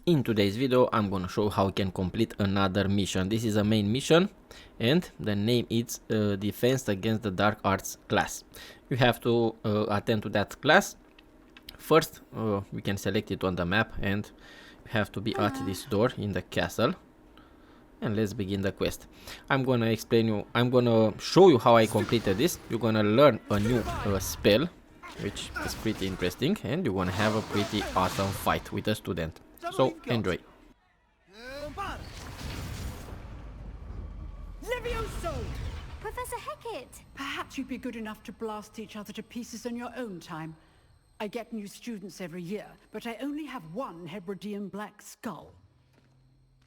In today's video, I'm gonna show how you can complete another mission. This is a main mission, and the name is Defense Against the Dark Arts class. You have to attend to that class. First, we can select it on the map, and you have to be at this door in the castle. And let's begin the quest. I'm gonna show you how I completed this. You're gonna learn a new spell, which is pretty interesting, and you're gonna have a pretty awesome fight with a student. So enjoy. Levioso! Professor Hecat! Perhaps you'd be good enough to blast each other to pieces in your own time. I get new students every year, but I only have one Hebridean black skull.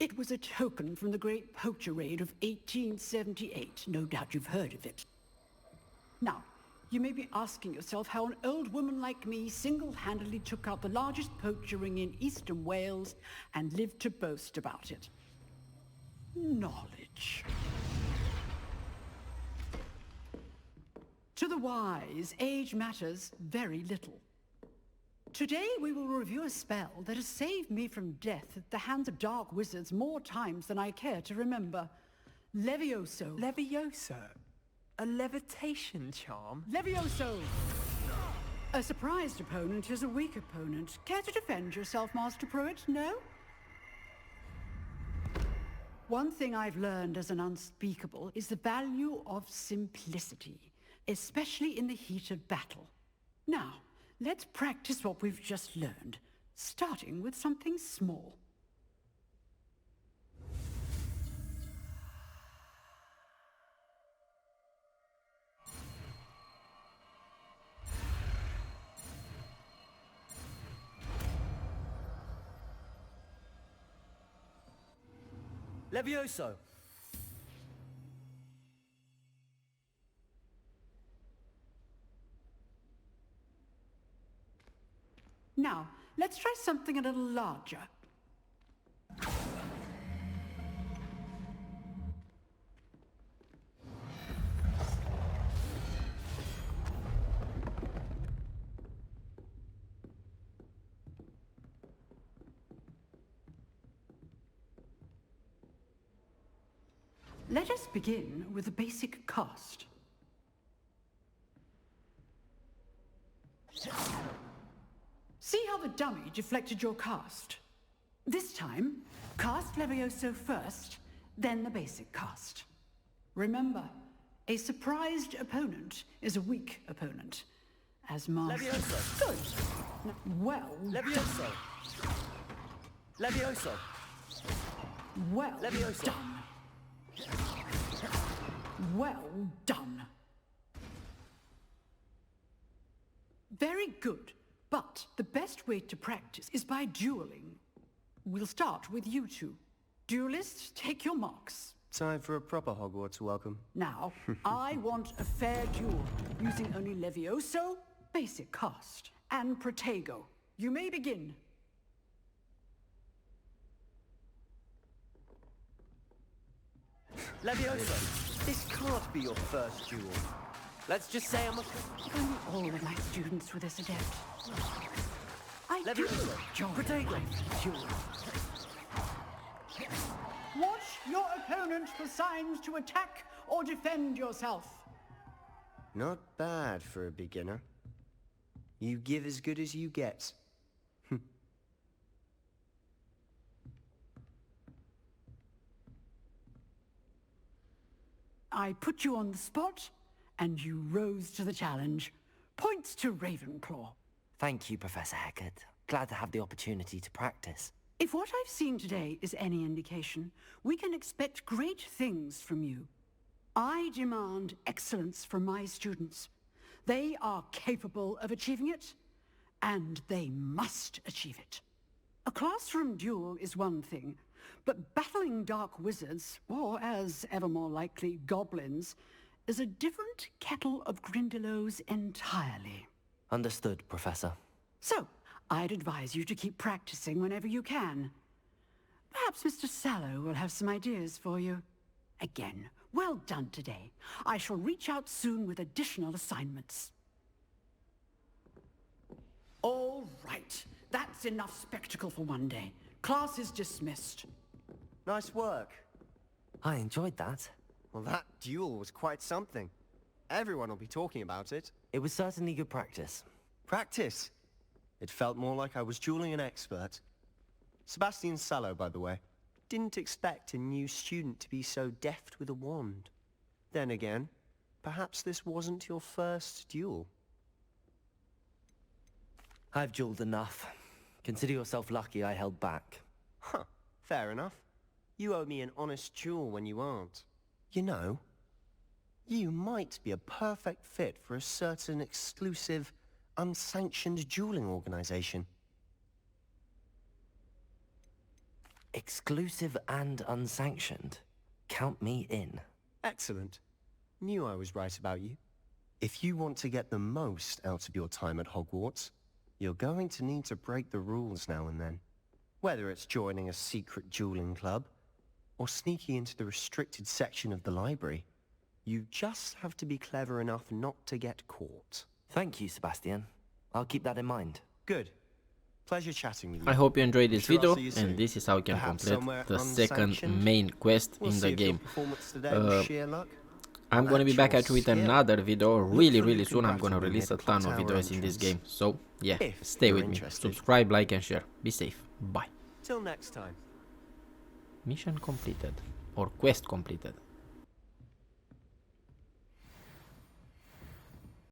It was a token from the Great Poacher Raid of 1878. No doubt you've heard of it. Now, you may be asking yourself how an old woman like me single-handedly took out the largest poacher ring in eastern Wales and lived to boast about it. Knowledge. To the wise, age matters very little. Today we will review a spell that has saved me from death at the hands of dark wizards more times than I care to remember. Levioso. Levioso? A levitation charm? Levioso! A surprised opponent is a weak opponent. Care to defend yourself, Master Pruitt? No? One thing I've learned as an unspeakable is the value of simplicity, especially in the heat of battle. Now, let's practice what we've just learned, starting with something small. Levioso! Now, let's try something a little larger. Let us begin with a basic cast. See how the dummy deflected your cast? This time, cast Levioso first, then the basic cast. Remember, a surprised opponent is a weak opponent. As Master... Levioso! Good. Now, well... Levioso! Levioso! Well Levioso. done. Well done. Very good. But the best way to practice is by dueling. We'll start with you two. Duelists, take your marks. Time for a proper Hogwarts welcome. Now, I want a fair duel, using only Levioso, basic cast, and Protego. You may begin. Levioso! This can't be your first duel. Let's just say I'm a... If only all of my students were this adept. I do Levioso! enjoy Protego! duels. Watch your opponent for signs to attack or defend yourself. Not bad for a beginner. You give as good as you get. I put you on the spot, and you rose to the challenge. Points to Ravenclaw. Thank you, Professor Hecat. Glad to have the opportunity to practice. If what I've seen today is any indication, we can expect great things from you. I demand excellence from my students. They are capable of achieving it, and they must achieve it. A classroom duel is one thing, but battling dark wizards, or as ever more likely, goblins, is a different kettle of Grindylows entirely. Understood, Professor. So, I'd advise you to keep practicing whenever you can. Perhaps Mr. Sallow will have some ideas for you. Again, well done today. I shall reach out soon with additional assignments. All right. That's enough spectacle for one day. Class is dismissed. Nice work. I enjoyed that. Well, that duel was quite something. Everyone will be talking about it. It was certainly good practice. Practice. It felt more like I was dueling an expert. Sebastian Sallow, by the way. Didn't expect a new student to be so deft with a wand. Then again, perhaps this wasn't your first duel. I've dueled enough. Consider yourself lucky I held back. Huh, fair enough. You owe me an honest duel when you aren't. You know, you might be a perfect fit for a certain exclusive, unsanctioned dueling organization. Exclusive and unsanctioned. Count me in. Excellent. Knew I was right about you. If you want to get the most out of your time at Hogwarts, you're going to need to break the rules now and then. Whether it's joining a secret dueling club, or sneaking into the restricted section of the library, you just have to be clever enough not to get caught. Thank you, Sebastian. I'll keep that in mind. Good. Pleasure chatting with you. I hope you enjoyed this Sure, I'll video, see you soon. and this is how you can Perhaps complete somewhere the second unsanctioned? main quest We'll in see the if your game. performance today was sheer luck. I'm or gonna be back at actual you with skill. another video Hopefully really you soon. can I'm gonna practically release a make a ton of tower videos in this entrance. game, so yeah, If stay you're with me. interested. Subscribe, like and share. Be safe. Bye. Till next time. Mission completed, or quest completed.